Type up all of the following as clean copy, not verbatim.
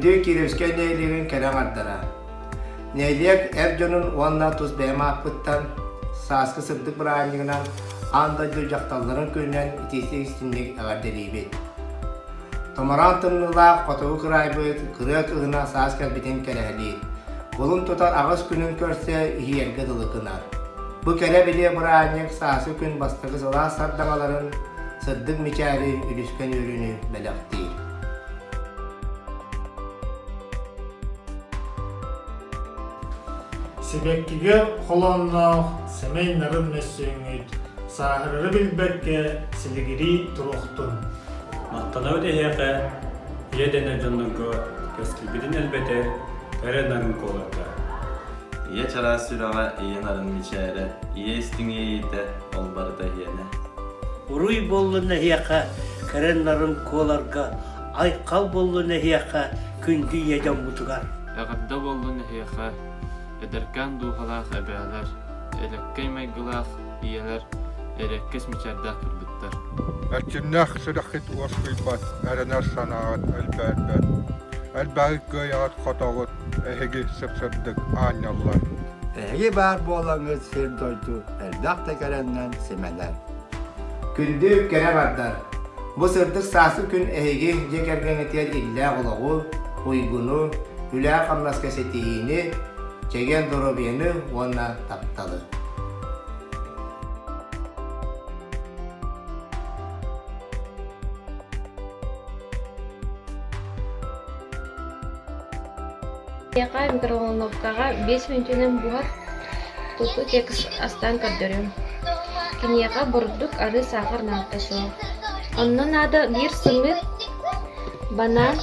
Күндүү киревске нейлигин керен ардара. Нейлек Эрдjonun онна туз бэма аппыттан сааскы сырдык бырааннигынан анда жыл жакталларын көннен итесек истинник агарделибет. Томаран тымнылаах котову кырайбыт, кырык ыгына сааскар битен керехлиит. Болун тутар агыс күнүн көрсе иерге дылыкынар. Бу кере биле быраанник саасы күн бастыгы сылаа сардаңаларын сырдык мичари үлүскөн өрүнү белектир. Себеккиге холонно семейнарын мессөңүт сахыры билбекке силигири туруктун. Мақтанау дехеқе, едене жоннугу көскілбідін әлбете, әренарын қоларда. Ие чара сүраға иенарын мичәрі, ие істіңе ейді олбарды иені. Уруй болу нехияқа, кәренларын коларға, айқал болу нехияқа, күнді еден мұтығар. Әғадда болу нехияқа, эдеркан духалақ әбәлер, элеккей майгылақ иелер, элеккес мичәрдә кырбыттар. Әкімнәқ сұрақет осқыйбат, әрінер санағат әлбәрбәт. Әлбәғік көйағат қотағыт, әхеге сып-сырдық анялар. Әге бар болаңыз сырдойду, әлдақ тәкәрәннен семәлер. Күндүү кере бардар. Бу сырдык саасы күн эһиги жекергенетер иллә олоғу, уйгуну, үлә қамнаска сетиини, чеген доробияны онна тапталы. Яка микроволновкага 5 минутунан бугат тупы текс астан каддырым. Кинияка бордук ары сахар накташу. Оннан ада бир сымык банан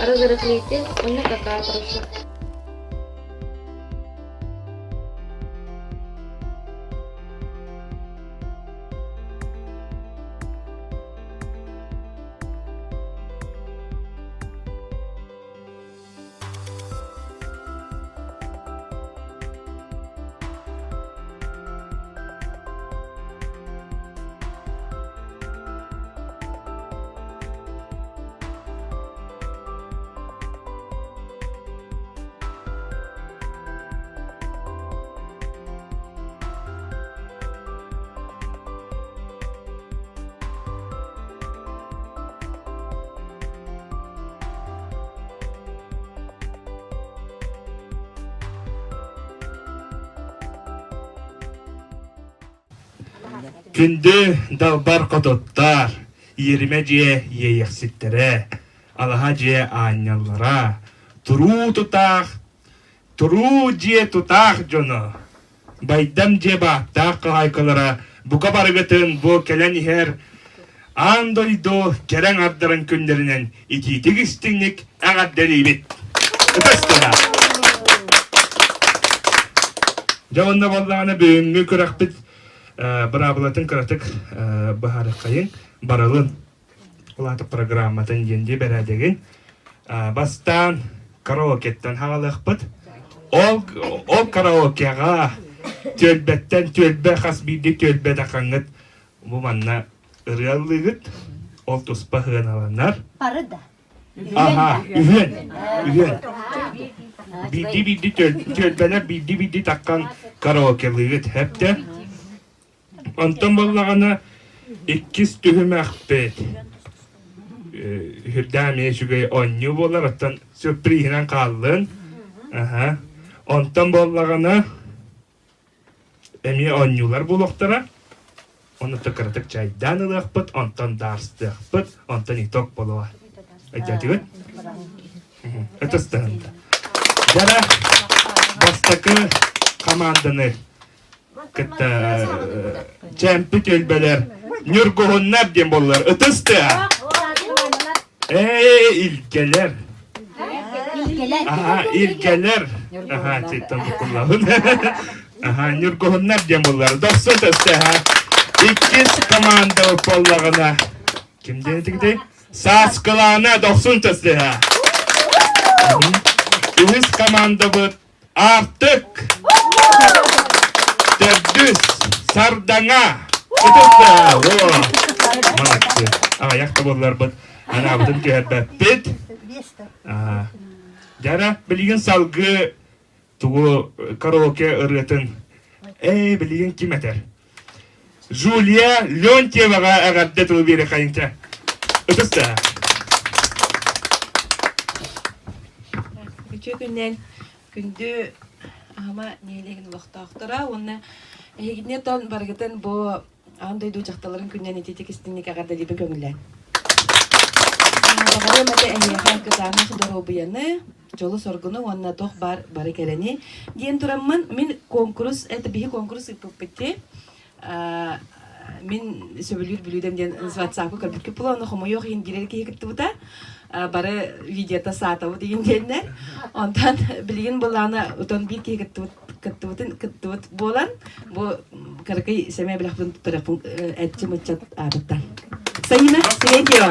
ары гырыклейте, онна какао порошок. Күнді далбар қототтар, еріме же ейексіттере, алаға же аняллара, туру же тұтақ жону. Байдам же бақтақ қағайқылара, бұқа барғытын бұ келен ихер, андойду керен ардырын күндерінен ититік істіңнік ағаддері бит. Үтістіна. Жауынна болдағаны бүгінгі көрек бит, Бұрабылатын қыратық бұхары қайын барылын ұлаты программатын енде бәрәдеген бастан караокеттен хағалық бұд. Ол караокеға төлбеттен төлбе қас бейді төлбе дақаңыт бұманна ұрялығыт ол тұспа ғын аланар. Парыда. Аха, үйен. Бейді төлбелер бейді таққан караокелығыт әпті. Антон боллағана 2 түхім әқпет. Хүрдәме шүгей оню болар, аттан сөприхінен қалын. Антон боллағана әме онюлар болуқтара. Оны тұқыратық чайдан ұлықпыт, антон дарсты әқпыт, антон иток болуға. Әйтетігіт? Өтістігінді. Жара бастықы команданы кытта чемпи төлбелер нүргуһуннар дем боллар ытысты. Илгелер. Илгелер. Четтен букуллабын. Нүргуһуннар дем боллар. Доксын тысты. 2 команда боллагына. Кимден тигдей? Саскылана доксын тысты. 2 команда бұд артык. Тердүс, сардаңа. Молодцы. Яқты болылар бұд. Ана бұдын көхәт бәппет. Жара билген салгы тугу караоке ырытын. Билген ким этер? Жулия Леонтьевага агадда тулу бере кайынча. Өтөстө. Күчө күннен күндү ама нелеген лохтоохтора онна эгидне тон баргытын бу андай дужакталарын күннен этетик истинник агарда дибе көңүллен. Багары мате эхихан кытаны худоробуяны жолу соргуну онна тох бары керени диен тураммын мен конкурс это бихи конкурс иппетти мен сөбүлүр билүүдем ден ватсапы көрбүткө планы хомо yok индирер кийикти бута бары видеота саатабы деген денне онтан билген буланы утон бир кыттыбытын болан бу каракай семе билахтын тарапын этчи мычат абыттан Sayına Silentio.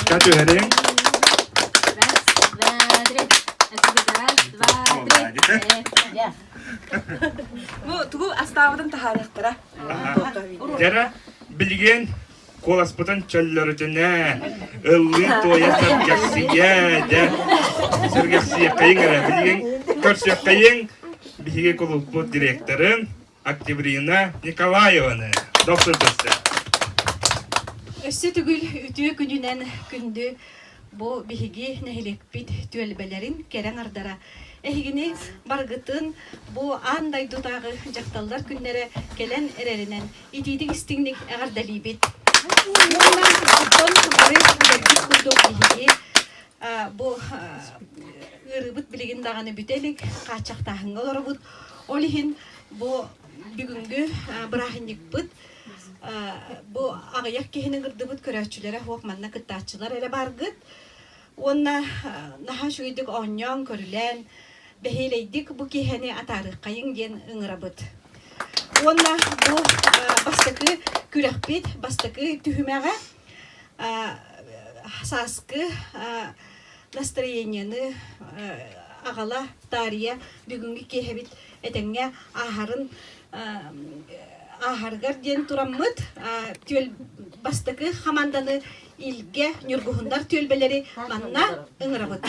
Kaç öğrenin? Bu tuğu astavıdan taharıqtıra. Jara bilgen kolaspıtan çöllörütüne ıllı toya sergesiye de sergesiye kayın ara bilgen körsüye kayın bihige koluplu direktörün Октябрина Николаевна. Доктор Досты. Өссө түгүл үтүө күнүнен күндү бу биһиги нехилекпит түөлбелерин керең ардара эхигини баргытын бу андай дутагы жакталдар күннере келен эреринен итидик истиңник агардалибит бу ырыбыт билигин даганы бүтелик качактахыңга олорбут олихин бу бүгүнгү брахинникбыт бу агаяк кехинин кырдыбыт көрөчүлөрө хуакманна кыттаачылар эле баргыт онна наха шуйдук оньон көрүлен бехелейдик бу кехени атарыккайың ден ыңырабыт онна бу бастакы күрөкпит бастакы түхүмага саскы настроенияны агала тария бүгүнгү кехебит этеңге ахарын ахаргар ден тураммыт төл бастакы хаманданы илге нюргухундар төлбелери манна ыңырабыт.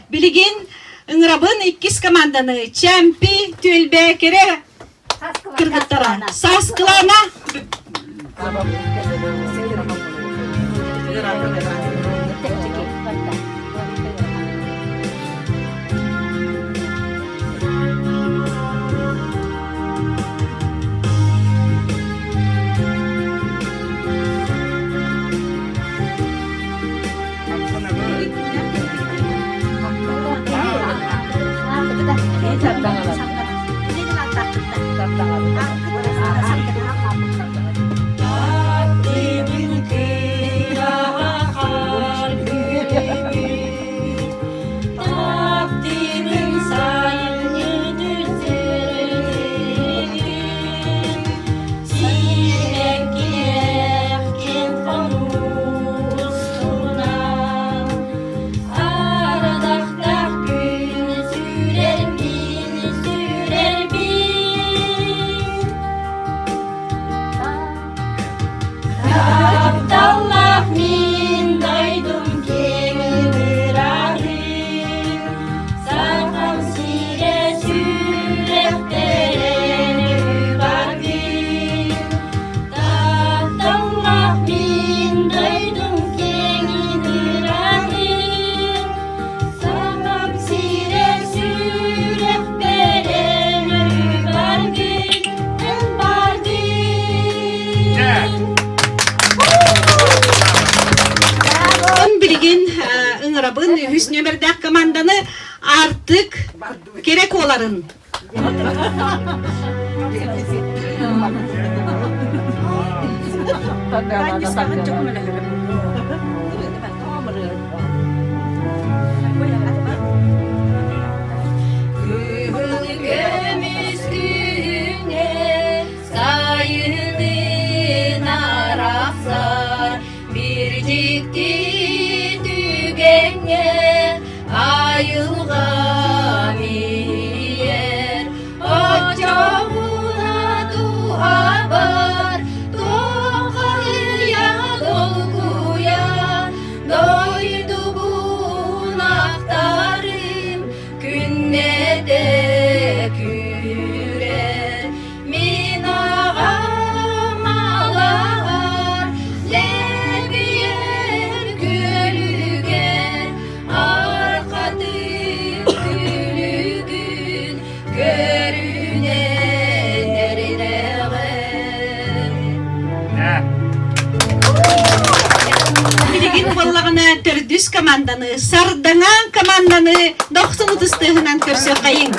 Bilgin ыңырабын иккис команданы чемпи төлбе кере кыргыттара саскылана bilgin ıngırabın Hüsnü Ömer'dek komandanı artık gerek oların. Bilgin bollağına tördüs komandanı, sardangan komandanı 90 tığınan körsü kayın.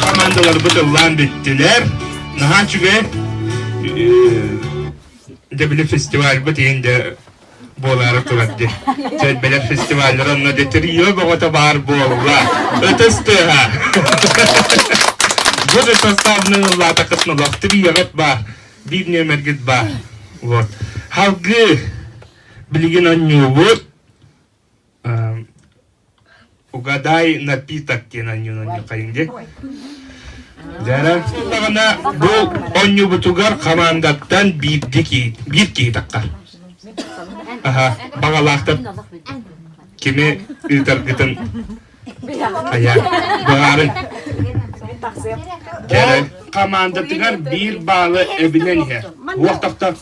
Komandalar bıdıllan bittiler. Naha çünkü Debili festival bittiğinde boğaları turadı. Çelbeler festivaller onunla getiriyor, bu da var boğalar. Ötüstü ha. Bu da sastavının Allah'a takısına laktı bir yarat var. Bir nemergit var. Halkı bilgin anıyor. Угадай напиток кенаньюн кайынде. Жара тагына бу онню бутугар командаттан bir кийтакка. Аха, багалактып кими ытар гытын. Ая, багарын. Жара командаттыгар bir bağlı ebilen her. Вақтакта.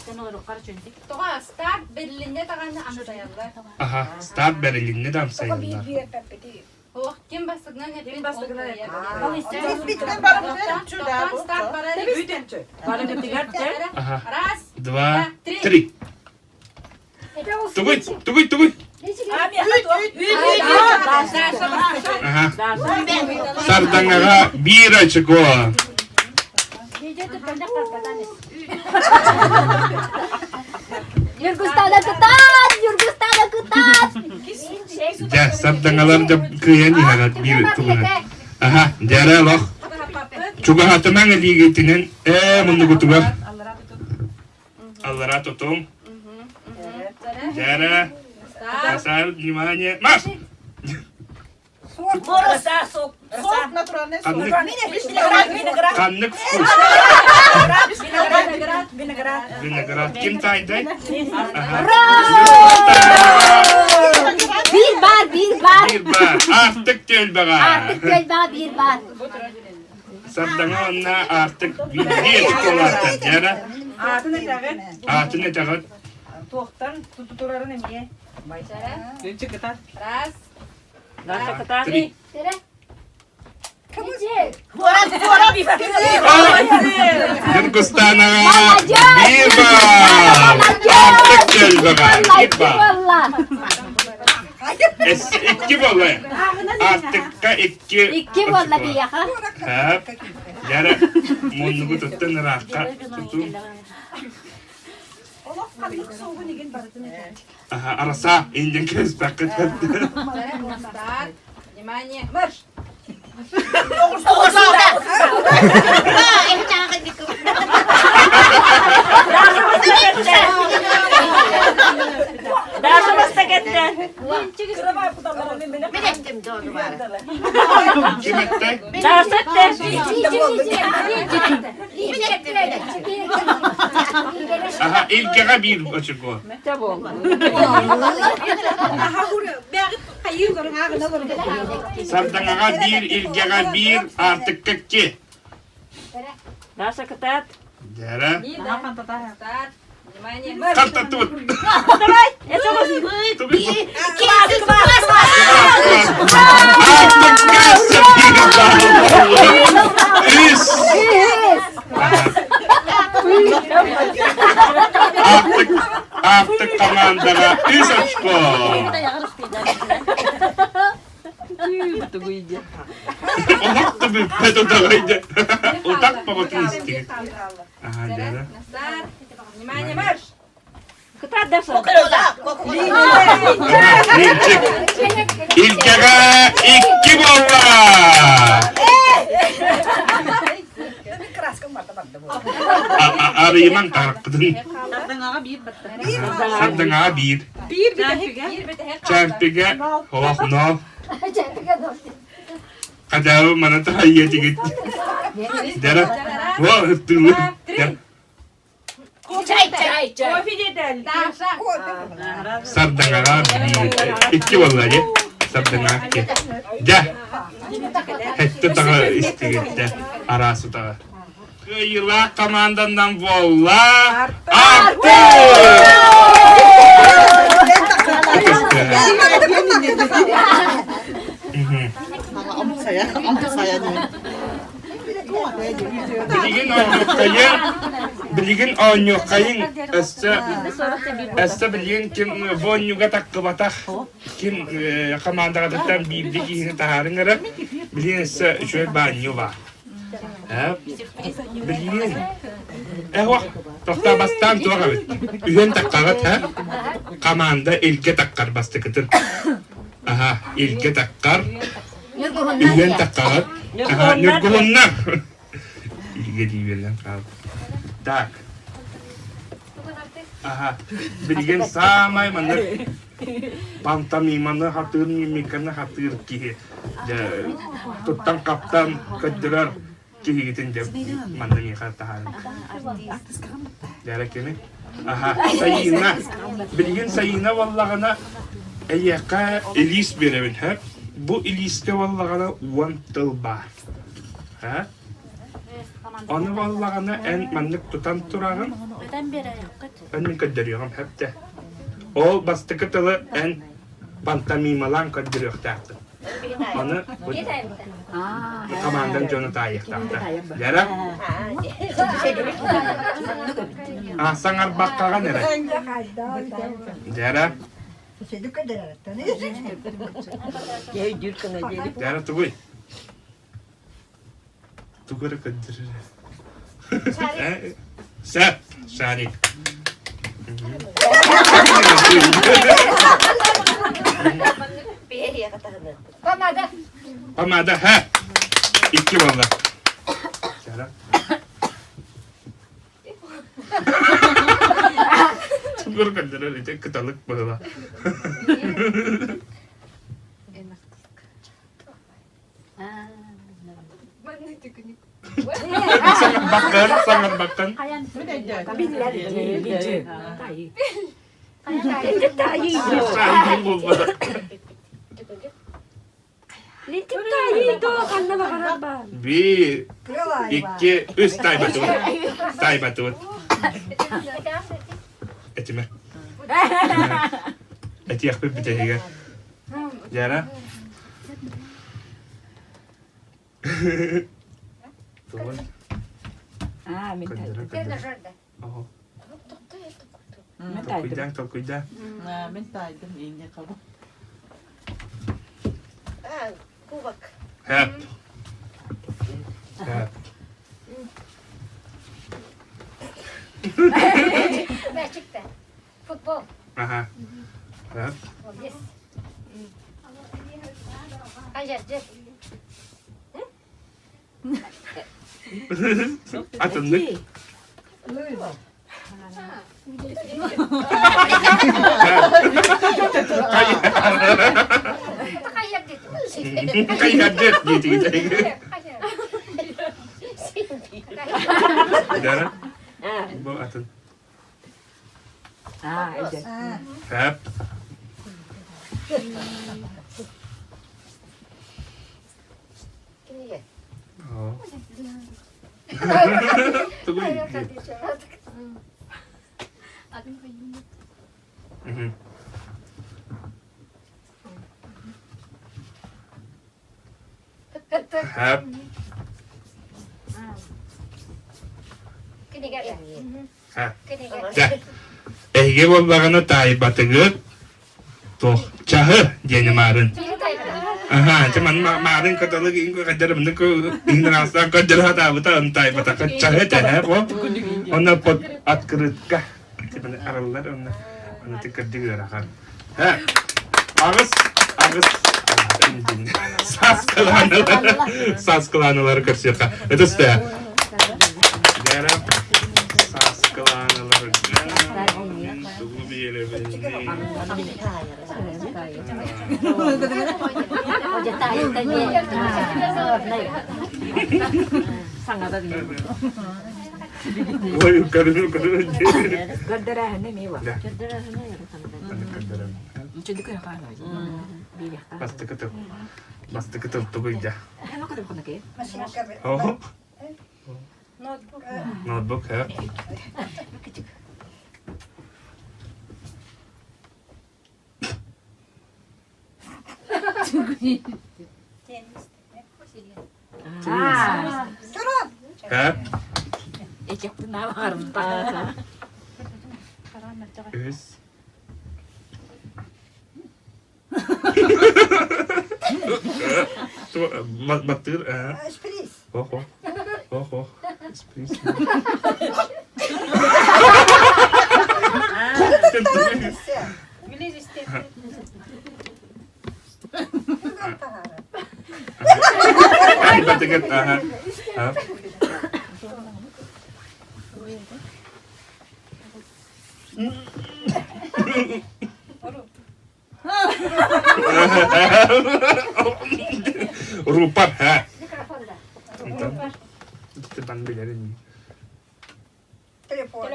Тоға старт Берлинде тағаны аңсаялар. Аха, старт Берлинде дам sayılırlar. Оқ кем бастығынан әппен бастығынан Ага. Два, три. Тугуй. Ага. Сардаңаға bir açık o. Юргустана кытат! Ja, sardаңалар да кыян ihagат bir tuğuna. Aha, jara loh. Juga hatemang ligitinen mundu gutugar. Allara tutum. Jara. Asal gimana? Mas. Sok naturalne. Kanlık full. Vinegrat. Kim taydı? Bir bar. Bir bar. Artık göl bağa. Bir bar. Sardağa ona artık bir çikolata. Jara. Atını takın. Tohtan tututurların emiye. Раз. Три. Юргустана. Bir bar. İki bolla. Artıkka iki. İki bolla bir yaka. Hep. Yara monlugu tuttun rakka tutun. Aha arasa indin kez bakıt. Внимание, марш! Daha mustaqette. Kim etti? Daha sette. Aha ilk bir açık o. Sardangaga bir, ilgaga bir, artık iki. Daha sakitat. Yara. Внимание, марш! Karta tut. Artık kasa bir Üs. Artık komandara üs açko. Onak da bir pedodagaydı. Otak babatın istiyor. Aha yara. Назад! Внимание, марш! İlkega iki bolla. Arayman tarıktın. Sardangaga bir. Çarpıga hoğ no. Kadavı mana tahiyyeti gitti. Dara. Wow hıttırlı. Sardangaga bir. İki bolla ya. Sardangaga iki. Ja. Hette taga istigitte. Arası taga. Yıla komandandan volla artı. Bilgin onyokayın esta bilgin kim bonyuga takkıbatak kim komandadan bildik yine taharın bilgin esta şöyle banyo var. Bilgin ehwa tokta bastan tuğa ühen takkarat ha komanda ilke takkar bastıkıtın. Aha ilke takkar ühen takkarat aha nürgühunna ilke diyelim kaldı. Tak. Aha, bilgin samay manır. Pantomimanı hatır mimikana hatır ki. Tutan kaptan kediler ki gitin de mandani katahan. Derek ini. Aha, sayina. Bilgin sayina vallahana eyyaka ilis berevin hep. Bu iliske vallahana one tılba. Ha? Onu vallahana en manlık tutan turağın ben min kaddırıyorum hep de. O bastıkıtılı en pantamimalan kaddırıyor taktı. Onu komandan Jonathan ayıktaktı. Yara? Sangar bakkaga nere? Yara? Yara tuguy. Tugara kaddırır. Sen, Şarik. Pamada, ha? İki valla. Cara. Tugara kaddırır, itu ketalık bağla. Sangat bakkan. Bir, iki, üç tay batut. Tay batut. Etime. Eti yakıp bitecek. Yara. Tuhan. Minta. Oh. Tol kuidang. Ben taydım yenge kabı. Kubak. Hep. Hep. Gerçekten. Futbol. Aha. Hep. Yes. Ajar, Atındık. Kayak gitu. Kayak gitu. Udara. Bu atın. Hep. Gini ya. Oh. Tunggu. Mhm. Hep. Gini gak ya? Hep. Gini gak. Ja. Ege bollagana tay batıgıt. Toh çahı yeni marın. Aha, cuman marin katalık ingo kadar bende ko ingrastan kadar hata bata entay bata çahı te hep o. Ona pot at kırıtka. Cuman aralar ona tikir digir akan. He. Ağız. Sas kılanaları karşıya. Itu sudah. Garam. Sas kılanaları. Tunggu biar Woi, karun. Gardarahan na miwa. Pasti ketemu tuh aja. Ano ka ko nake? Oh. Notebook ya. Hep. Ecek nawaran pa. Üs. Tuh, batur. Oh. Spris. Batur. Rupat ha. Depan bilarin. Telepon.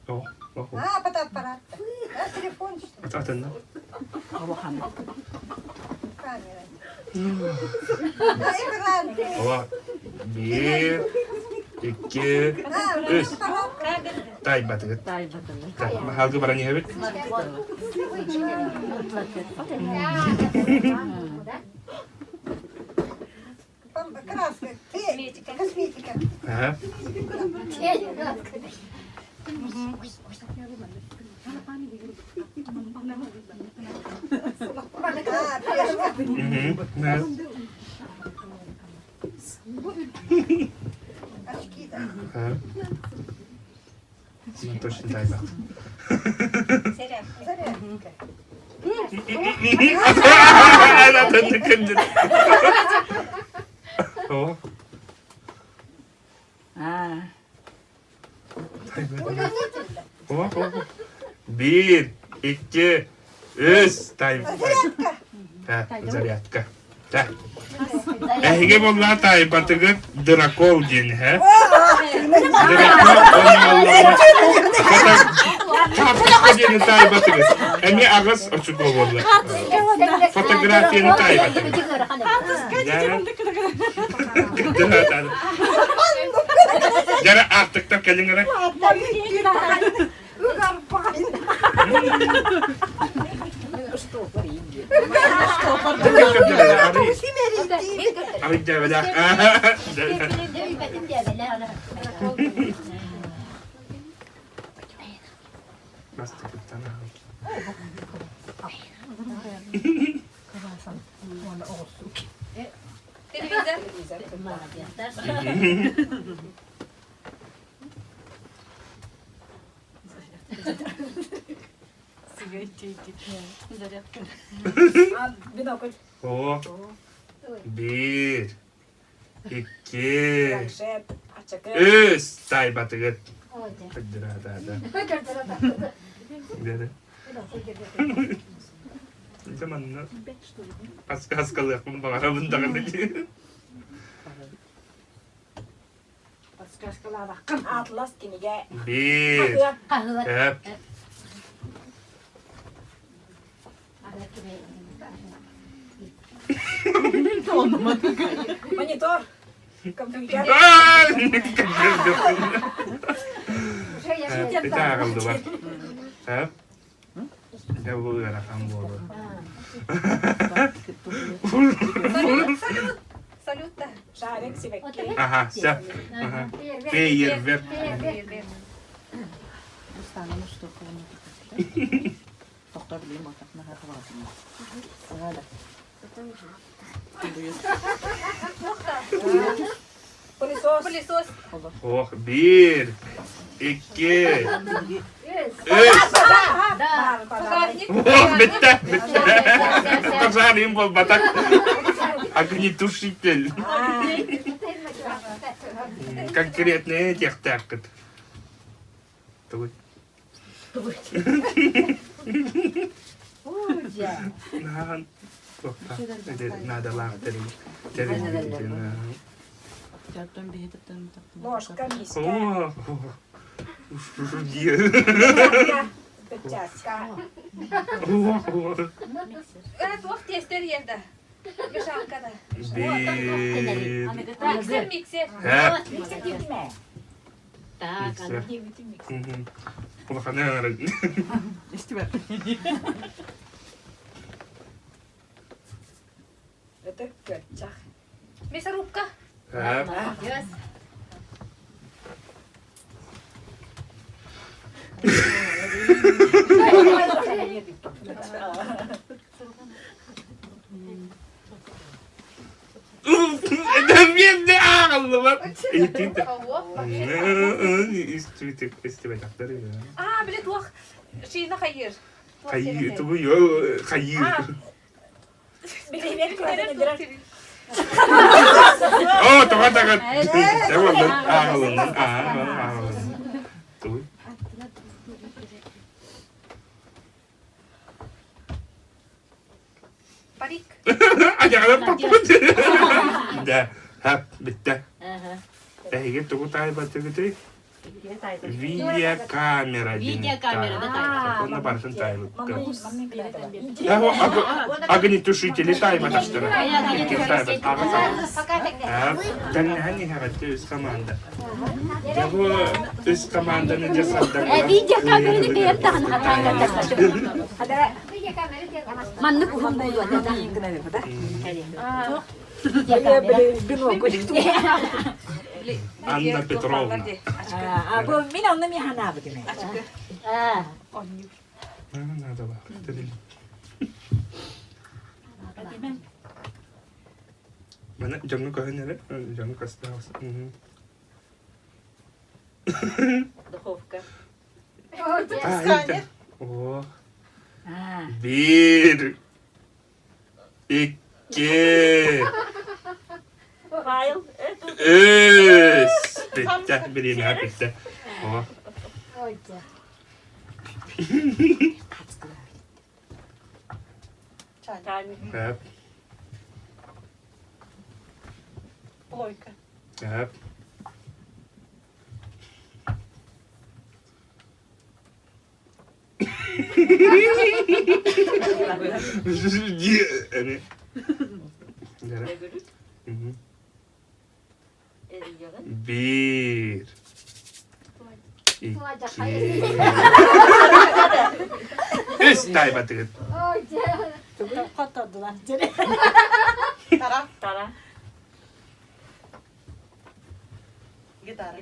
Oh. Аппарат. Телефон. Atın. Hawakan. Камера. Экран. Ова. 1 2 3 tay batıgıt. Halkı barani evet. Краска. Косметика. Ha. Ne? Очки, да. Ha. Ben точно tay bak. Зарядка. Anlatın dıkındır. Oh. Oh. 1 2 3 tay. Ha, зарядка. Да. Эге болла тай батыгы дракол ден, ha? Дракол онялла. Фото ден тай батыгы. Эми агыс очук болла. Фотографияны тай батыгы. Жара артыктар келиңер. Ari jawadah. Bastıktan al. O. Bir. İki. Üç. Tay batıgıt. Hadi hadi. Dede. Zamanla. Az kalıyor bunu bana bunda kadar. Bir. Hep. Монитор. Компьютер. Bir tane kaldı bak. Hep. Ya bu rakam bu. Салют, да. Шарик себе. Aha, sen. Aha. Feyir ver. Пылесос. Пылесос. Oh, bir. İki. Üç. Oh, bitti. Bitti. Пожарим был батак. Огнетушитель. Конкретный техтак. Твой. Надо лахтери. Ложка, миска. О, Пятяска. Туох тестер yerде. Мешалкада. bir. Миксер, миксер. Hep. Миксер дивме. Так, Миксер. миксер. Плохо, наверное. Это пятчах. Мясорубка. Hep. Yes. Это бедный ağlı bak. Eğitim de. Hava. İstime takları ya. Aa, bile tuох şeyine hayır. Hayır, bu yok. Hayır. Билет клади. Oh, tamam tamam. Tamam ben ağlının. Ağlının. Dur. Parik. Acayip patladı. Da, hep bitti. Ehge tuğu tay batı gitti. Video kamera. Video kamera. Ona barsın tay batı. Ya o огнетушители tay batı. Tay batı. Dan hani harattı üst komanda. Ya bu üst komandanın cesaddan. Video kamerayı bir yaptan hatayla. Manlık ulan da yok. Anna Petrovna. Bu min annem yana bu deme. Nerede bak? Dedim. Mana jangan kau nere, jangan kasih tahu. Духовка. Oh. Bir. İki. Üç. Bitti. Birine bitti. Oh. Hep. Плойка. Hep. Hani. Bir. İki. Üç tay batı. Katadılar. Tara. Gitar.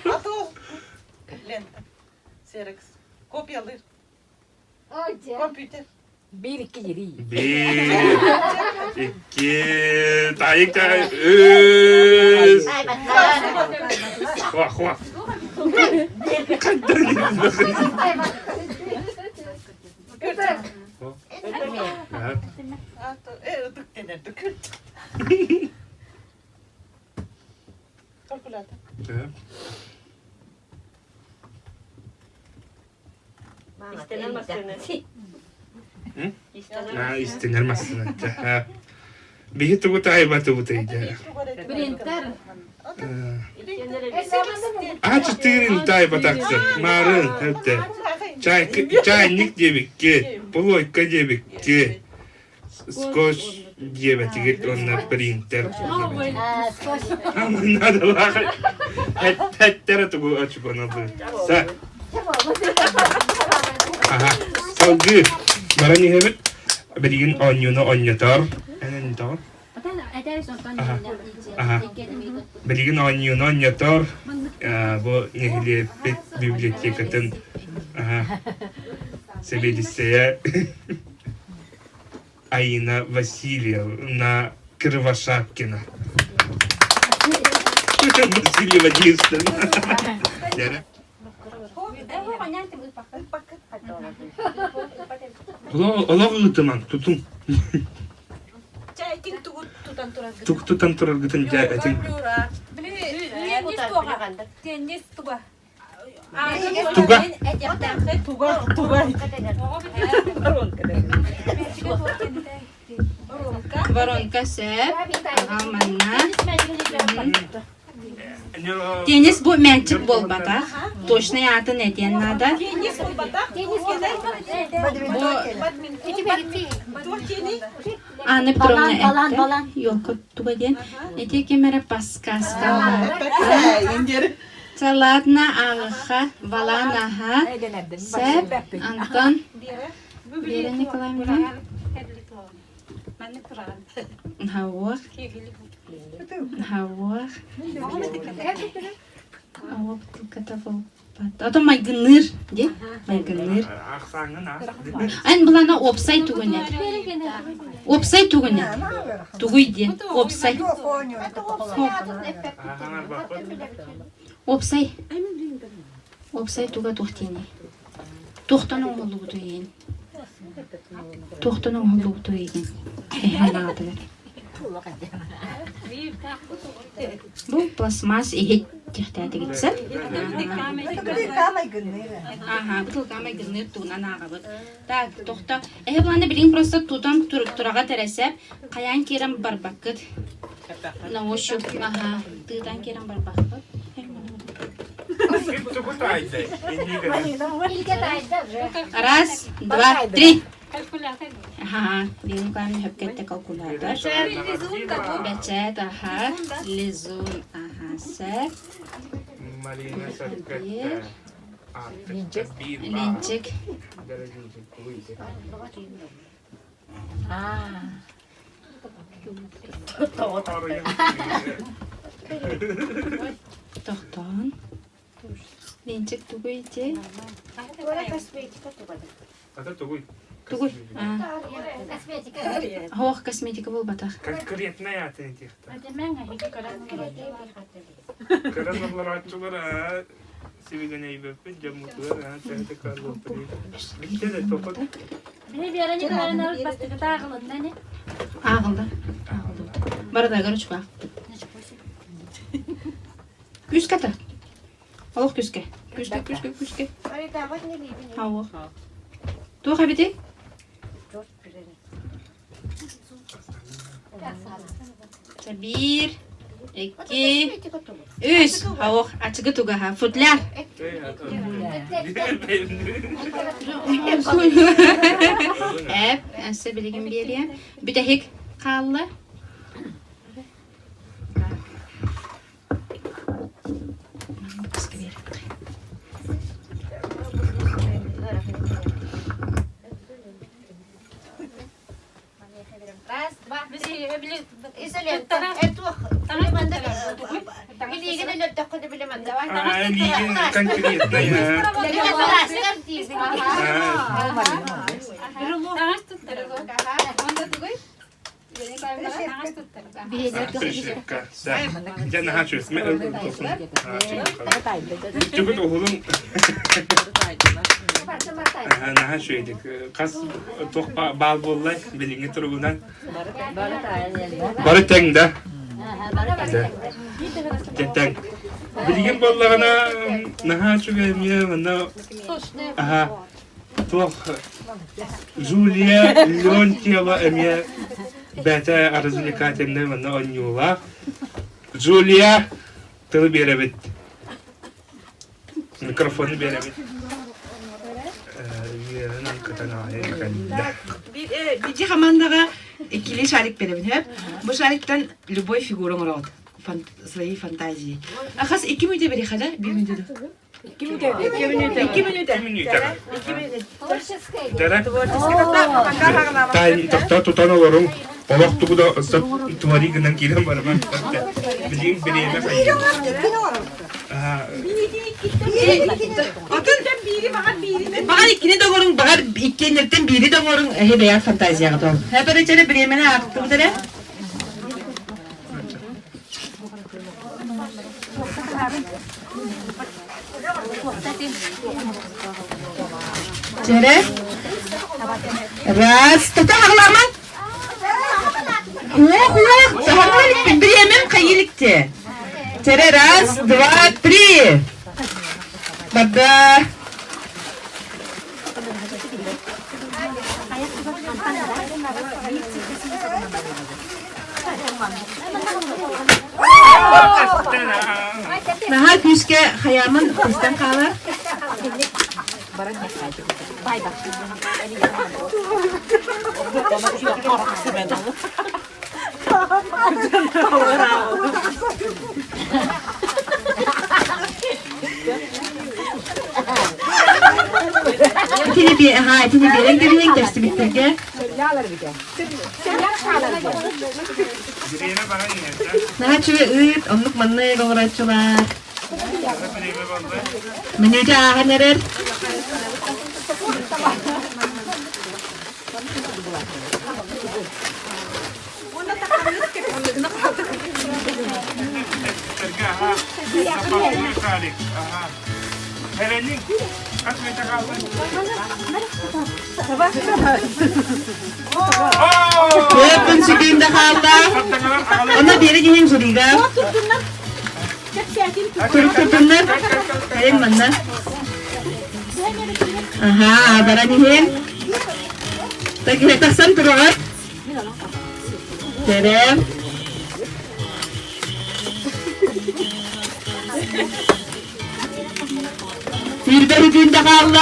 Ato. Lenta. Xerox. Kopyalar. Kompüter. 1 2 7. Bir, iki, tayık. Üç. Vah vah. Evet. Ato. Ödük denir. Dükürt. Kalkülatör. Evet. Ha, istenilmezsin. Ha. Bir tuğu tayba tuğu teyce. Printer. Aç tığırın tayba taksın. Marın hepte. Çaynik debikki. Poloyka debikki. Skoç debekki. Onlar printer. Aman adı var. Hettere tuğu açık ona bu. Sa. Aha. Salgı. Bana ne hebet? Beriin onyunu onyatar. Enen tar. Aha. Beriin onyunu onyatar. Bu nehli bibliotekatın sebediseye Aina Васильевна Кривошапкина. Васильева единственная. Ola ıtıman tutun. Çayting tutan turan. Tutan turar gıtın cahil. Tenis tuga. Tuga. Tuga. Воронка сәп, ағалманна. Tenis bu mençik bol bata. Точно атын etyen nada. Tenis bata. Анна Петровна это. Yok tuga den. Ete kemere paskaska. Salatna ağaha, valanaha. Sep, Anton. Вера Николаевна. Hava. Hava. Hava katafal. Ata maygınır, de? Maygınır. An bulana opsay tugune. Opsay tugune. Tuguydi. Opsay. Opsay. Opsay tuga tuhtini. Tuhtanın oğlu duyin. Tuhtanın oğlu duyin. Hanadı. Bu plasmas ehet tihtate gitse. Aha, bu kama gönül tuğuna nağabı. Da, tohta. Bulanda bilin prosta tutan turağa teresep. Kayan kiram barbakıt. Na o şu. Aha, tutan kiram barbakıt. Раз, два, три. Ага, bilin kami hepkette kalkulator. Becet, aha, lizun, aha, sep. Malina Sarkata. Lincik. Tohton. Lincik tuguyce. Тугуй. Хоох косметика бол батах. Конкретная атентих. Каранлар ачулар сивигеней бепе жамутуар тәте карлы. Битте де топот. Вера Николаевна пастыгы тагылды, не? Ağıldı. Barada görüş bak. Üst kata. Allah küske. Küske. Hava. Tuh habiti. Bir, iki, üç. Hava açık tuga ha. Futlar. Hep, size bilgim vereyim. Bir de hik kaldı. Лиги конкретно, я. Пришибка. Да. Я нахачусь. Түгіл оғылым. Нахачу едік. Қас тоқ бал боллай, біліңе тұрғынан. Бары тәң, да? Тәң. Білген боллағына нахачу гәмия, мұна... Тоқ Жулия Леонтьева әмия бәті развлекательный мұна ойнула. Жулия тылы беребет. Микрофону беребет. Bir командаға ikili şarik verelim hep. Bu şarikten любой фигурам род. Свои фантазии. Ахас 2 минута бери хада, 1 минута. 2 минута. 2 минута. Тайм тақта тұтаналарың. Олақ тұғыда тұмари гынан кейден барыман. Білген білеме қайын. Бағар ikini de görün, бағар ikkenlerden biri de görün. Beyaz fantaziyaға doğru. Hep öyle bir yemene aktı bu dere. Cere. Ras. Tuta ağlaman. Yok. Bir yemem kayılıktı. Cere ras. 2, 3. Bada. Nah, küske hayamın üstten kalır. Tini bir renk de testi bitirge. Nah, çöve ıt, onluk manna doğraçılar. Menüde ahan erer. Helenin kaç metre kaldı? Hepin sikiyinde kaldı. Ona biri giyeyim suriga. Tutunlar. Kayın manna. Aha, bara nihin. Tagi taksan turun. Terem. Bir de hükümde kaldı.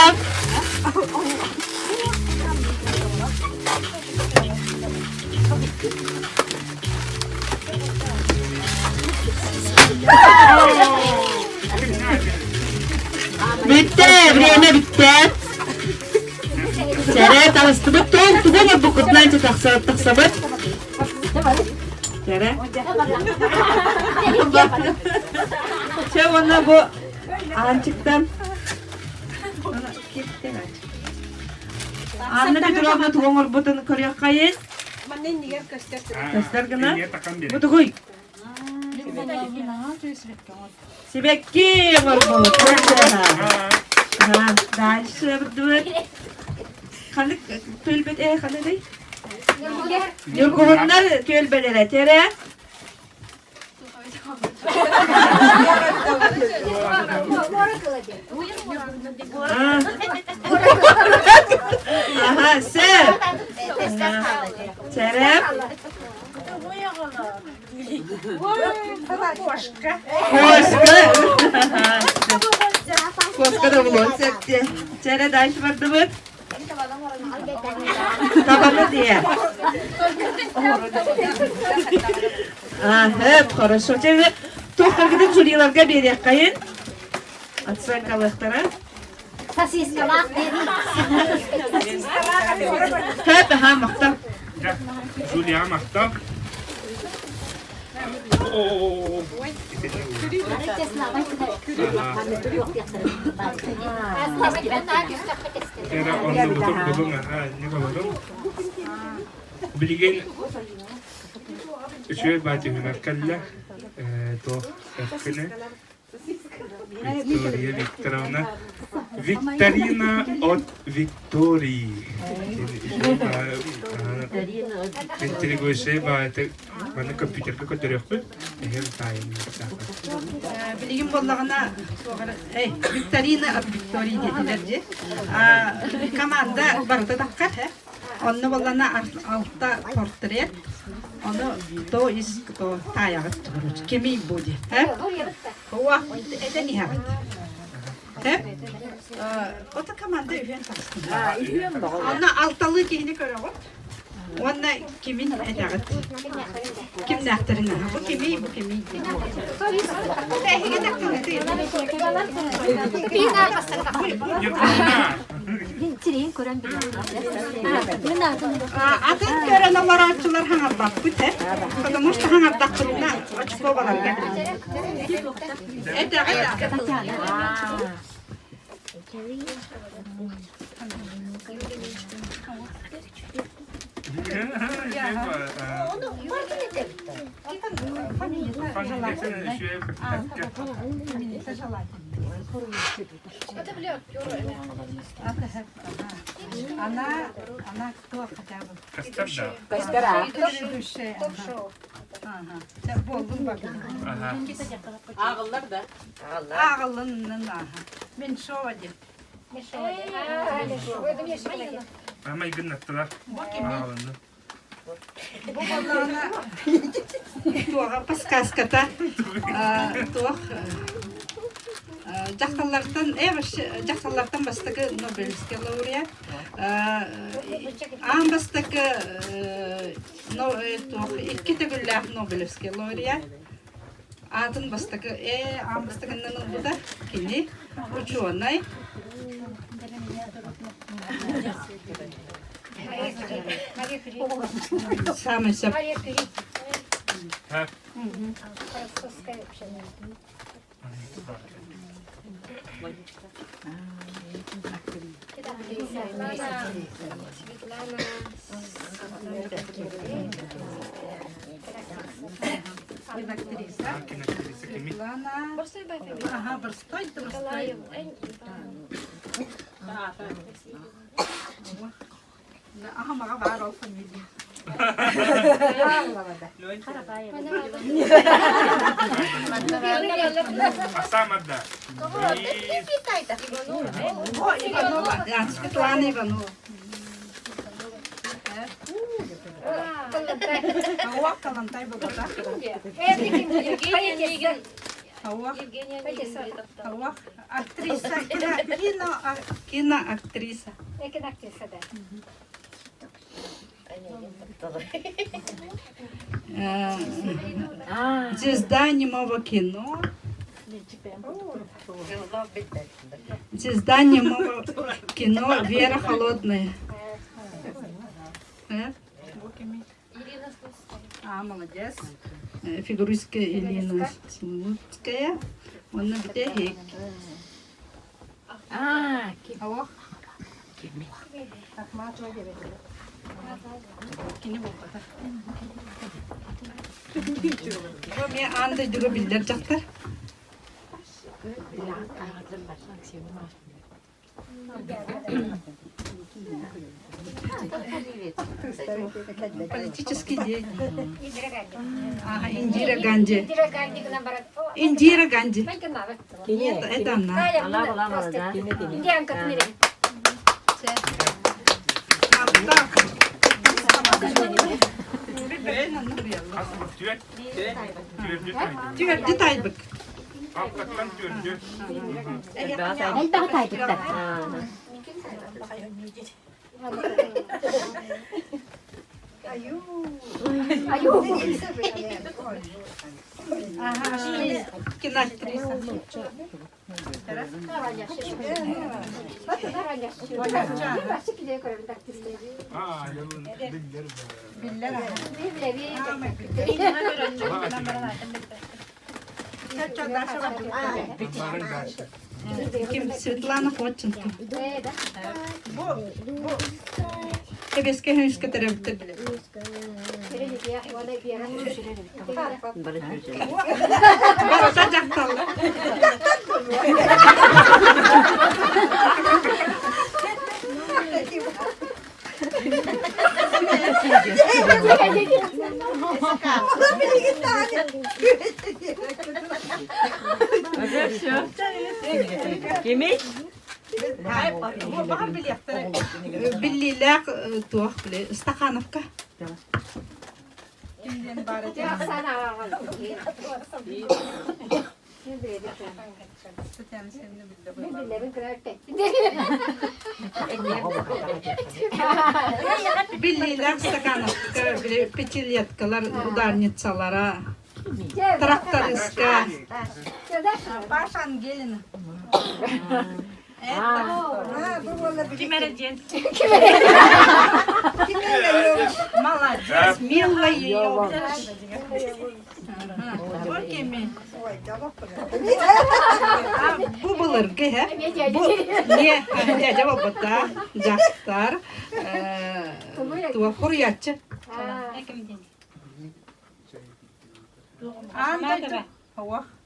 Bitti, время bitti. Cere tanıştırıp tuğum bu kutlanca taksabıt. Cere. Şey ona bu ançıktan. Anne bir durağına tuğum orbutunu koruyor kayın. Göster gına. Bu tuğuy. Sibekki orbut. Dальше berdua. Kalık tölbet kalı değil. Yorgunlar tölbelere tere. Aha sev. Tere. Koşka. Koşka da bulun septi. Tere dальше berdua. Tabanı diye. Hep хорошо. Şimdi tohka gidip jürilerge bir kayın. Atsan kalıhtara. Hep ha maktab. Julia maktab. Era onda bulun ne kalalım. Bilgin şöyle batı kalla to efkine Victoria Викторовна Викторина от Виктории. Виктория Гойше бааты баны компьютерге көтөрөкпүт. Эһем тайм. Билигин боллагана Викторина от Виктории dedilerdi. Команда барды таккар, Онны боллана алта портрет. Onu to is to tayagat kimi budi huwa eden yagat o da kamanda ühen taksın ona altalı kini körüyor ona kimin edagat kim naktarın bu kimi bu kimi Atın gören olarakçılar hangi bakıp te, потому что hangi bakıpna açık obalar gel. Eda. Она кто хотя бы? Костера. Sen buldun bak. Ağıllar da. Ağılının aha. Ben şovacı. Ama iyi nattılar. Ağlandı. Bu ballarına tuğa paskaskata tuğa Жақсалардан бастығы Нобелевский лауреат. Ан бастығы ikki төгілләк Нобелевский лауреат. Атын бастығы, ан бастығынан бұл да кені ученый. Самый сәп. Ага, Борстой. Ага, мага бар ол фамилия. Асамада. Иванова. Светлана Иванова. Хауа Калантай была, да? Хауа актриса, киноактриса. Звезда немого кино. Звезда немого кино Вера Холодная. Молодец. Фигуристка Елена Слуцкая. Он на битехик. Алло. Мен андай жүгө билдер жактар. Политический деятель. Ага, Индира Ганди. Индира Ганди. Нет, это она. Түйерді тайбык. Алттан түрді. Киноактриса. Kim? Svetlana Ходченко. Ebeske hünske teremte bile. Barata Jaktalı. Kimi? Billiler tuh bile. Stakhanovka. Billiler Stakhanovka bile. Pechelyatkalar, udarnitsalara. Traktoriska. Paşan gelin. Kimereceğiz. Молодец, милая. Bu bulurge he. Bu ne? Dede babada jastar. Tuva hurriyatçı.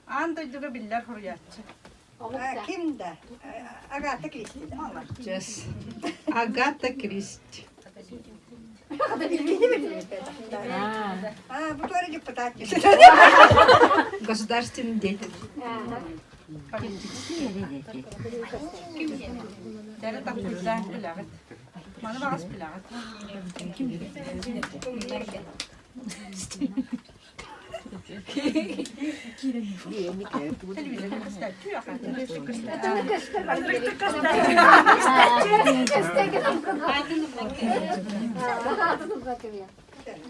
Anda juga biller hurriyatçı. Kim de? Agatha Christie. Yes. Agatha Christie. Bu doğru депутат. Государственный деятель. Dere takıldan bilavet. Bana bağız bilavet. Televizyon gösteriyor.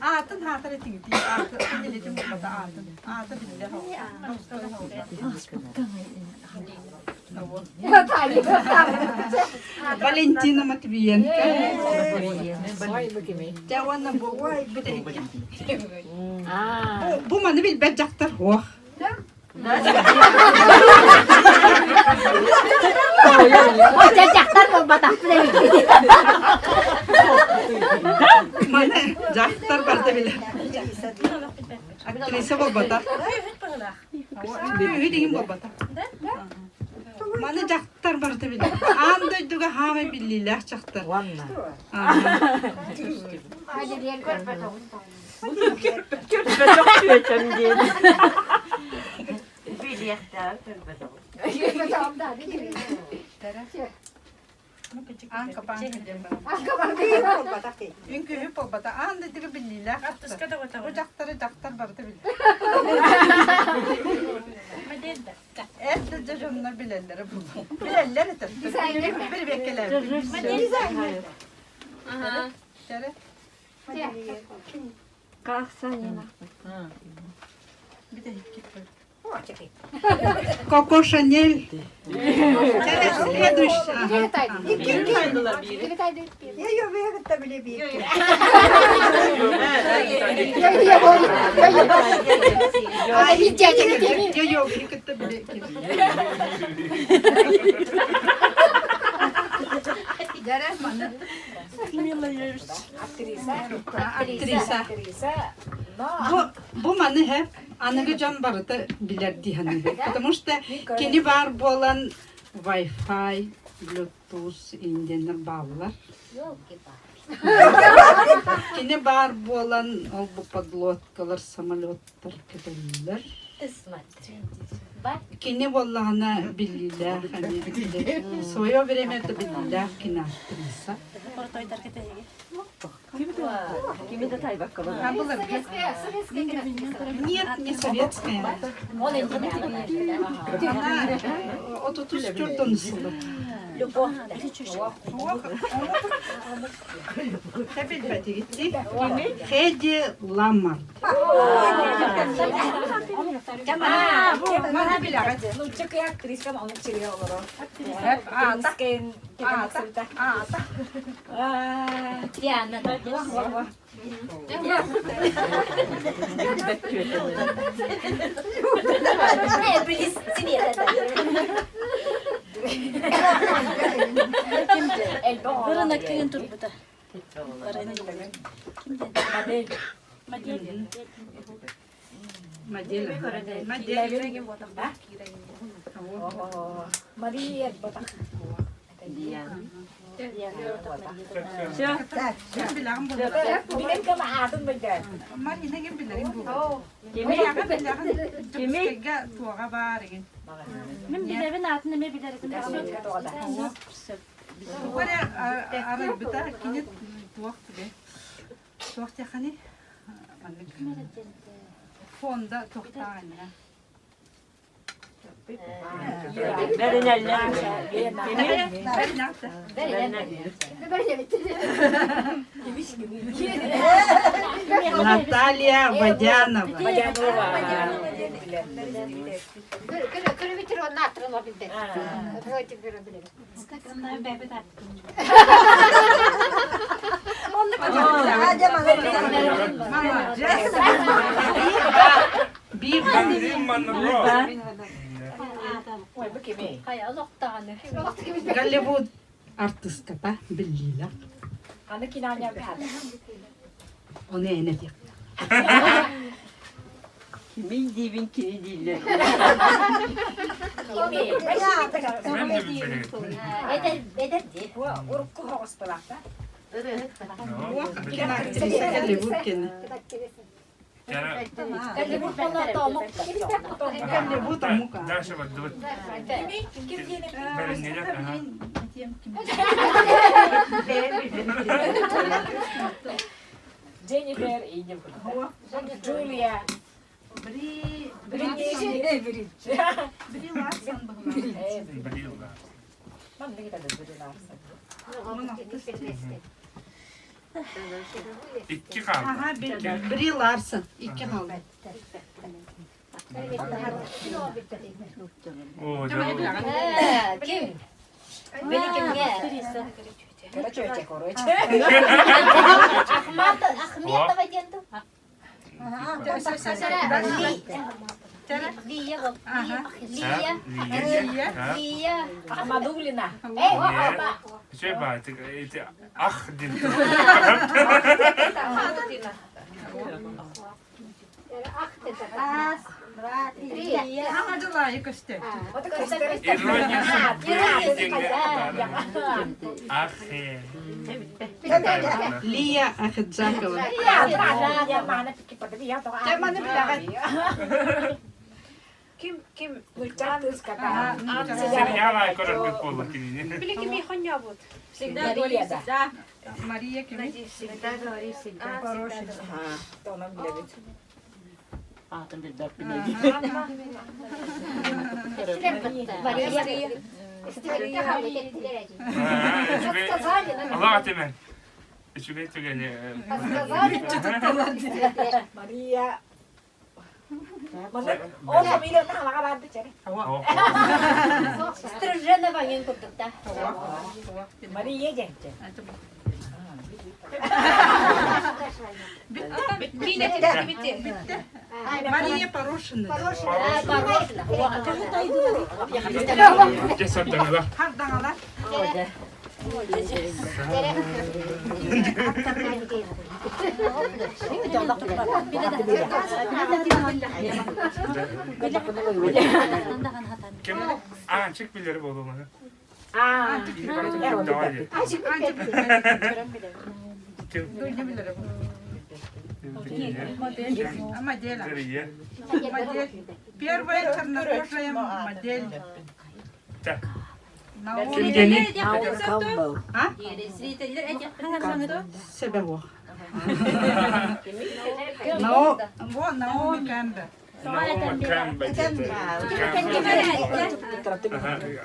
Atın hatırı tingi. Atın diletim burada atın. Atın bile Валентина Матвиенко. Тявана бувай буде. Bu manı bil becaktar ho. Mana jaktar barda bile. Aktrisa bolbata. Hüdeyim bolbata. Mana jaktar barda bile. Anda duga hame billiler jaktar. Hadi diğer körpete Anka banka. Çünkü hep o bata anda diga billiler. O jaktar barda bile. Et de jonlar bilenleri bu. Bilenleri de. Bir bekler. Aha. Tere. Kalksan yana. Bir de hikip. Coco Chanel. Bu manı hep anıgıcan barıda bilerdi hani. Потому что keni var bolan Wi-Fi, Bluetooth indiğinde bağlar. Keni var bolan bu подлодкалар, самолеттар giderler. Keni bollağına bilirler hani. Свое время это bilirler kini aktrisa. Нет, не советская. О, тут стюртон сылы. Хеди Ламарт. bu bana bile hadi. Çok iyi aktrisan onu çiliyor olur. Hep ağda. Ağda. Ağda. Diana. Fırına kirin tut bu da. Maria batak. Ben bilen bu. Bilen kama atın bende. Ama yine gibi bilerim bu. Kimi yakın bilen. Kimi tuğa bağırın. Min bilerin altını ne biliriz? Böyle arı bir tane kine tuğa gibi. Tuğa yakını. Fonda tuğa anne. Наталья Водянова. Голливуд артистката Беллила. Ana kinanya behad. Onu ene diyor. Kimin divin kiri dille. Urukku hospalakta. Голливуд kene. Kalibut pala tomok. Голливуд amuka. Даша вот вот. Беренgeler. Jennifer iyice. Julia. Man ne kadar İki kaldı. Aha Brie Larson. İki kaldı. Oo, canım. Kim? Beni kim gel? Kara çocuk oruç. Ahmet da vajendu. Lia bak. Lia. Ahmadulina. Şey bak, ah dedim. Hadi layık işte. Ah. Lia Akhedzakova. Kim Nurcan'ız kata. Seni hala korak bir kolla kinini. Bile kimi honya bud. Maria kim? Tonam bile bit. Allah atemen. Şuraya tügeni. Maria. Oğlum ile ne hala kadar dışarı. Strujena bangin kurduk da. Maria gente. Bitti. Maria Порошина. Cesatten bak. Hardan ala. Kim? Aa, çık birileri bol olmalı. Kim? Модель. Nereye? Модель. Первая чернокожая модель. Так. Наоми. Себево. Наоми Кэмпбелл.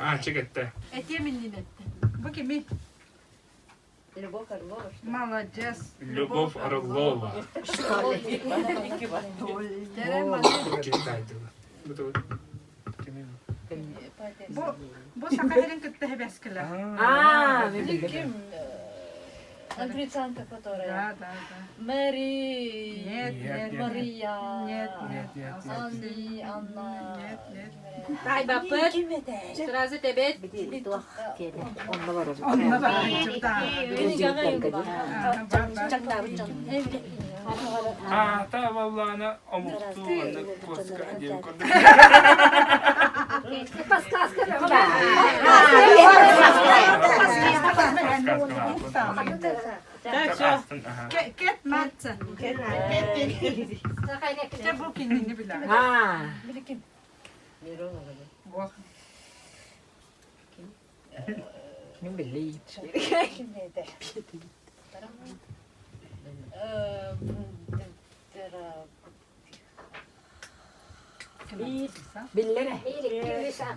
Aa, çık etti. Bu kimi? Молодец. Любовь Орлова. Bu sakahirin kıttı beskile. Англичанка, которая. Да, да, да. Мэри. Нет, нет. Мария. Нет, нет, нет. Анни, Анна. Нет, нет. Тай бапыт. Сразу тебе. Onunla da da. Та валлана омукту аны коска деп көрдүк. Так, все. Ket matsa. Te bu kendini bilir. Bu.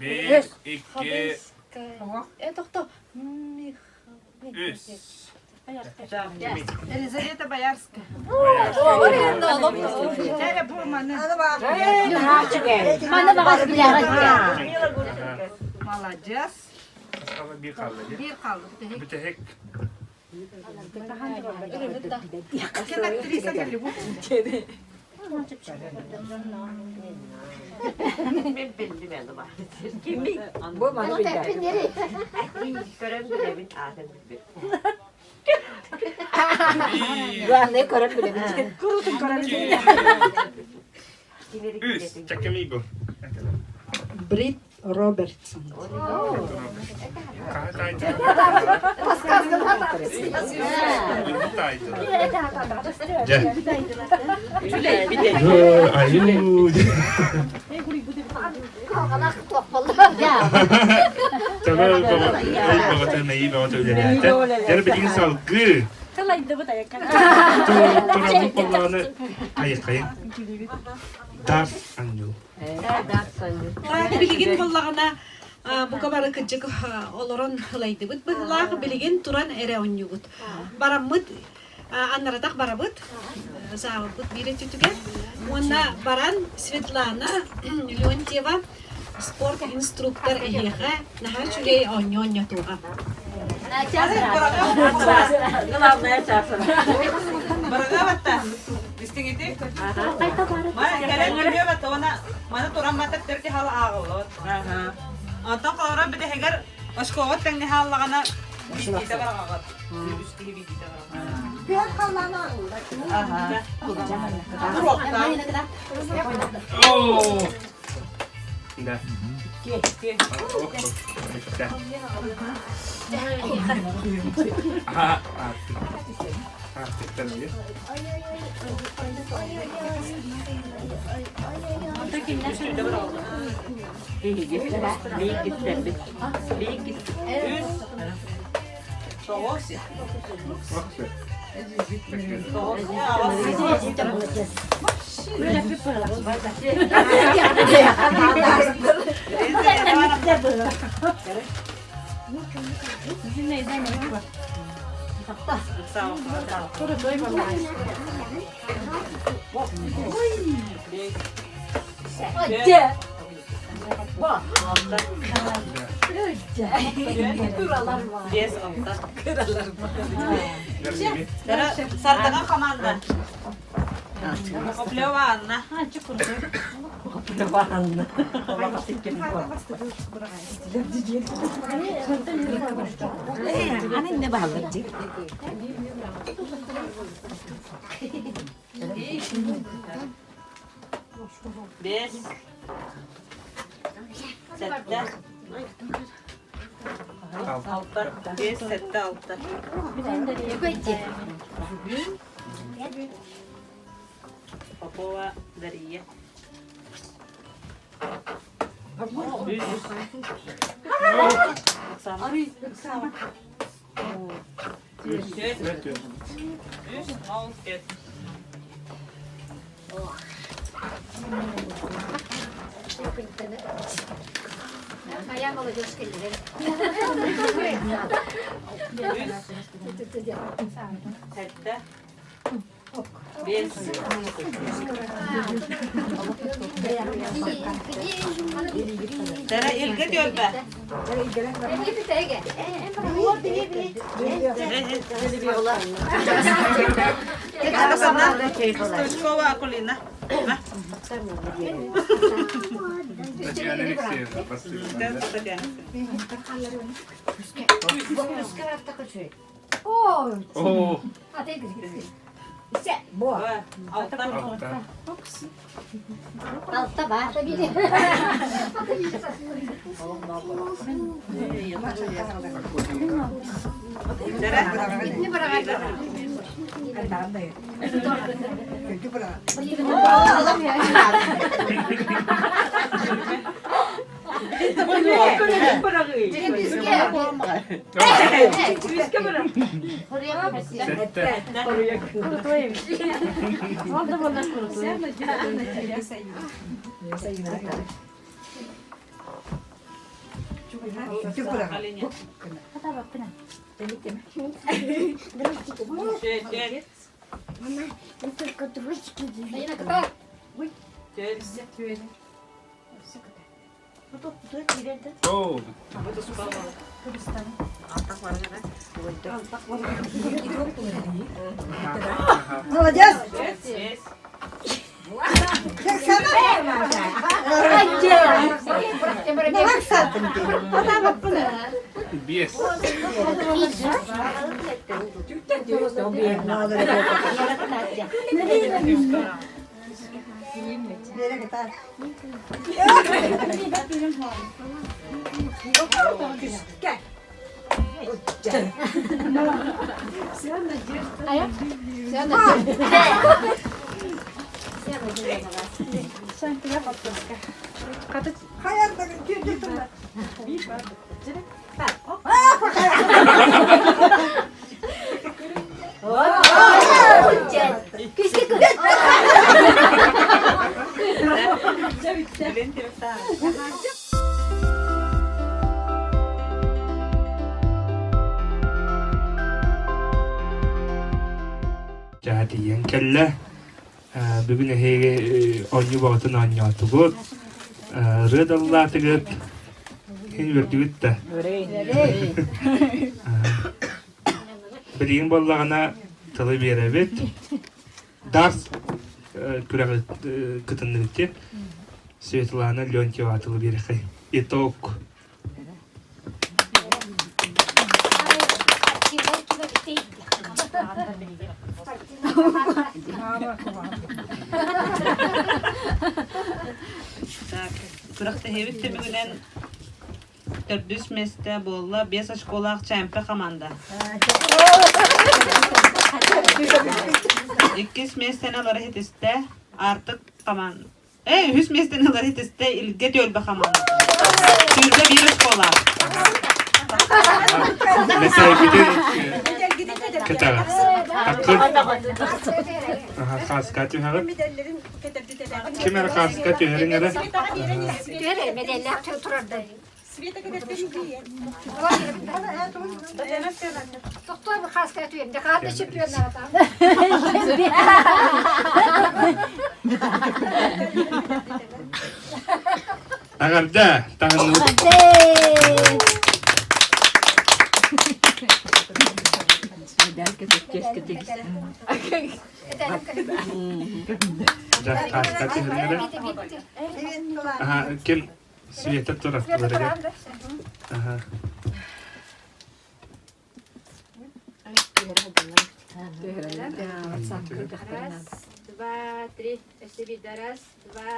Bir, iki, Это üç. Елизавета Боярская. Тәрі бұл маны. Молодец. Bir kaldı. Bir kaldı. Bir tek. Кен актриса келді бұл. Bu bana bir derdi. Ben ne görebilirim? Kurutun görebilirim. Üç. Çekemigo. Брит Робертсон. Аю. Tamam baba. İyi baba söyle. Yarı bilgin salgı. Turabı kulağını kayık. Dar anyu. Билигин боллагана бу кабары кыжык олорон хылайды бут быйлах билигин туран эре оннюгут бараммыт аннаратак барабыт саабыт бире түтүге онна баран Светлана Леонтьева спорт инструктор эхеха нахар чугей онньонья туга Барагаватта. Дистигити. Мана келен гебет она. Мана туран матак терки хал агылы. Ата кара биде хегер ашкоот теңне халлагана бийде барагат. Үстиге бийде барагат. Бер халлана. Oh. Dah. Sardaga komanda. Koplewa Anna. Anne bağlayacak. Beş. Sette. Altı. Beş, sette, altı. Popova, Дарья. Sette. Beş. Dere ilgi diyor be. Stočkova akolina. Oo. Altta var. Oo. Молодец! Без. Jadi yang kalla bugün oyunu bakın oynatı bu. Rıdallah tıgıt. Hen verdiğit de. Bilgin bollağına tılı bir evet. Dars küre kıtındı bitti. Svetlana Leontieva tılı bir şey. İtok. Kırıkta hevit temigülen 400 meste bolla 5 şkolak çempe komanda. 200 mestenaları hitiste artık komanda. 100 mestenaları hitiste ilgi diyor be komanda. Türbe bir şkola. Mesela bir kıtara. Akıl. Khas katı hara. Kimler khas katı hara nere? Göre medeller tuturdu. Doktor bir hasta yatıyor. Ne kadar çıkıyorlar adam. Agarda tanrı. Dah khas katı hara nere? Aha kim? Sveta tarafta böyle. Aha. Раз, два, три. Эсибида. Раз, два,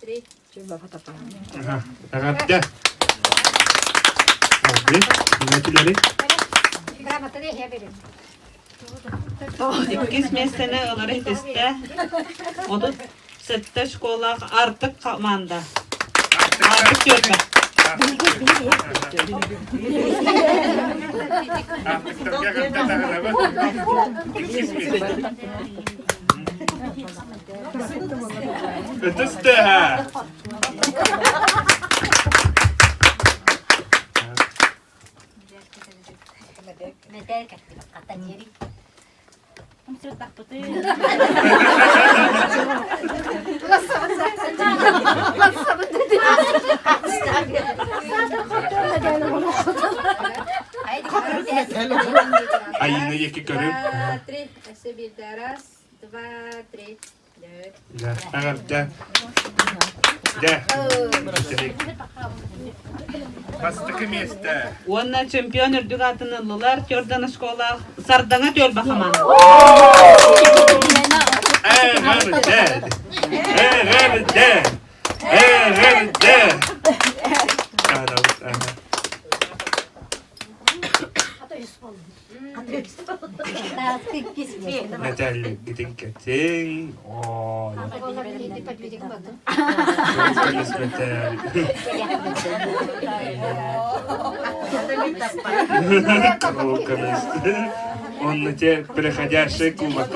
три. Aha. Agarda. Abi, nekileri? Gramata ne heberim. 200 mestenaları hitiste 37 şkolak artık komanda. Artık diyor be. Ötüstü ha. Ayını yeki görüp. Да, ага, да. Да. Бастыкы место. Онна чемпион үрдүк атынылылар Жордан школа сардаңа төл бахаман. Наталья, гиденькатень. О, он на те переходящий кубок.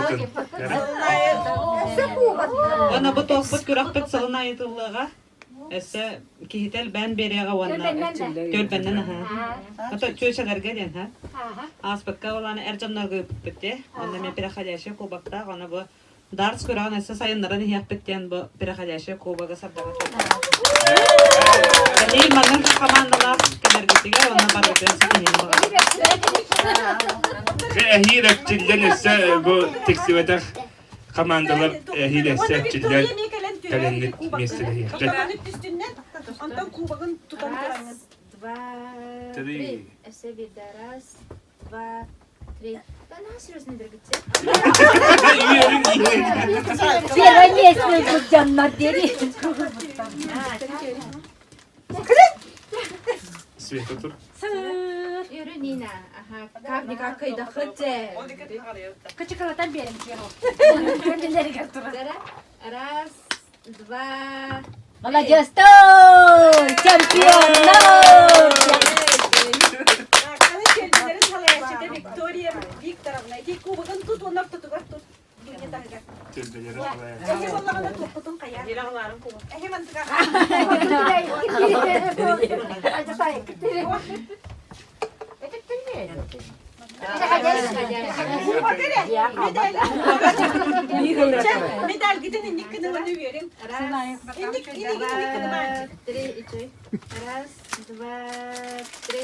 Онна бу толпут күрәкпет сылына айтылыга. Эссе кихител бән берега онна. Төл бәннән ха. Ата чөшәләргә ден ха. Аспекка оланы әрҗамнарга үппетте. Онда мен переходящий кубокта аны бу дарс көрәгән эссе сайыннарын яппеттен бу переходящий кубогы сабдага. Эй, манын командалар кедергесиге онна бар Әһирәк тилдән эссе бу тексивәдә командалар әһирәсе тилдән каленник меселе. Антон кубогын тутан тораңыз. 2, 3. Эсе бирде. 1, 2, 3. Бана серьезно дергетсе. Первое место жаннар дери. Света тур. Yürü Nina. Aha. Kavnika kıyda kıtı. Кычыкалатан берем кero. Kendileri götürür. Раз, два. Молодец, чемпионlar. Виктория Викторовна, ки кубогын тут, оннар тутугар тут. Медаль gidin indik kınını verin. İndik kınını. 3, 2. Раз, два, три.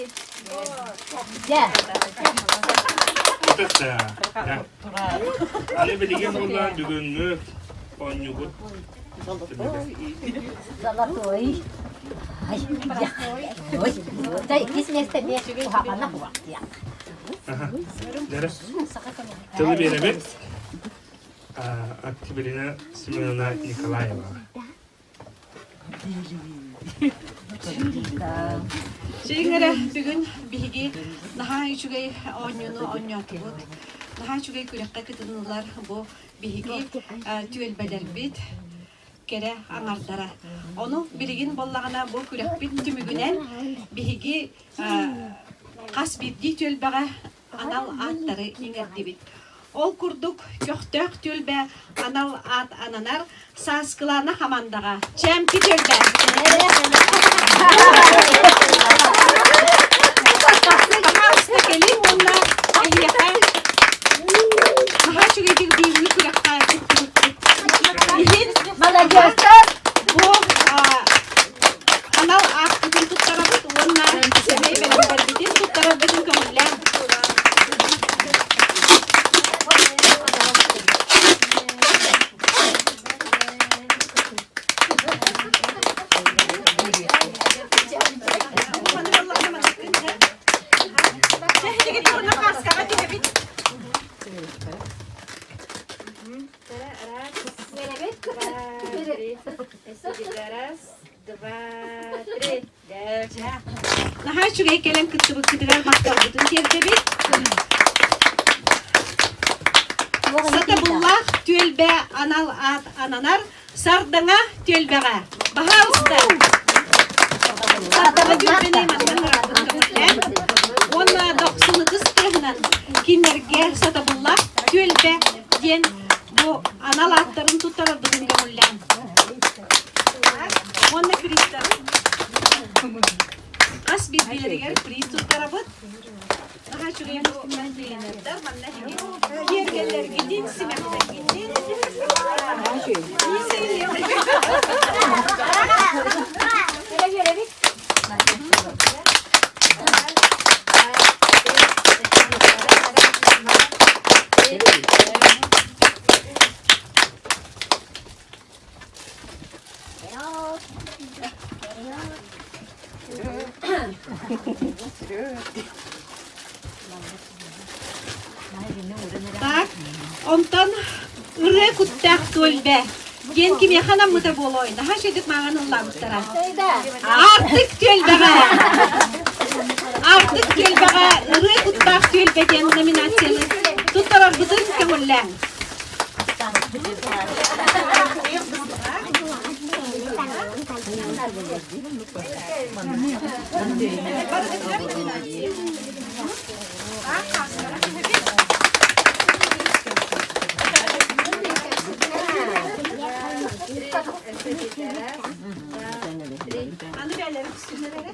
Вот это. Аны билген булган бүгүнү онюгут. Золотой. Ай, ой, дай кис место не хабана хват. Ага. Дара. Тылы беребет. Октябрина Семеновна Николаева. Şeylere bugün bilgi daha üçüge oynuyordu. Daha üçüge kürekte kıtınırlar bu bilgi tüelbeler bit kere anardara. Onu bilgin bollağına bu kürek bit tümügünen bilgi kas bitdi tüelbeğe anal atları ingetti bit. Ol kurduk köktök tülbe anal at ananar saskılana hamandaga çempi tülbe. Kelim onunla ayyakan. Daha çok edik bir kurakta. Молодец. Bu anal at bütün tuttarabıt onunla sebebi beraber bütün tuttarabıtın kömürler. Nah, juga kalian keturunan maktab betul tiada bit. Satabullah tülbe anal at ananar sardanga tülbega. Bahar usta. Satabullah tülbe ne mandan rahatın kapatlen. Ona 99 kehnan kinlerge satabullah tülbe diyen bu anal atların tutarı bugün gamullen. Ona kristal. Kas bir bileriger priz tuttarabıt. Aha şuraya bu beğenirler. Bana yergeller gidin, simekler gidin. Так, ondan ırı kuttak tölbe. Gen kim yakanam mı da bol oyna. Ha şedik mağan ıllamıştara. Artık tölbeğe. Artık tölbeğe ırı kuttak tölbe gen nominasyonu. Tuttarar bütün kömürlen. Anı belleri üstünlere.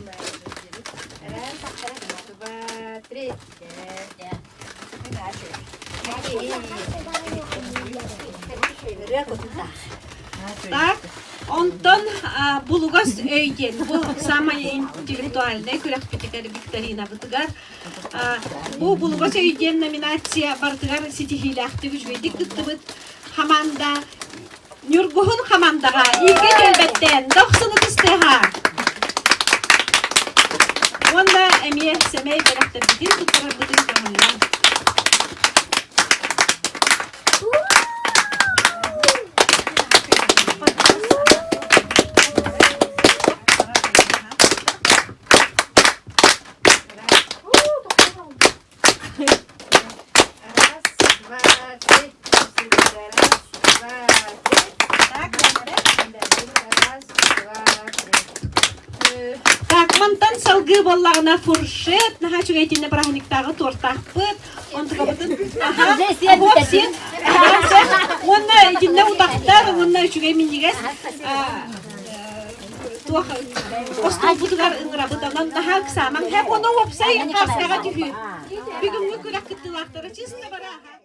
Так, ondan bulugos öygen. Bu samay intellektualne kürekpitikeri Viktorina bıtıgar. Bu bulugos öygen nominatsiya bartıgar sitihili aktivüç veydik tıttıbıt hamanda Nurguhun hamandaga ilgi elbetten 90 isteha. Onda emiye semey berekte bitin tutturar bitin kömürler. Mantan salgı bollağına fırşet, naha çügeytinle brahniktağı tortaqpıt, ontu kabıtın, aha, hopsin, onna itinle udaqtar, onna çügey minniges, tuaq, ostol butugar ınırabıdanan, naha kısaman, hep onu hopsay, qarsağa tühü. Bir gün mükürek kıttılaqtara çizinde bara.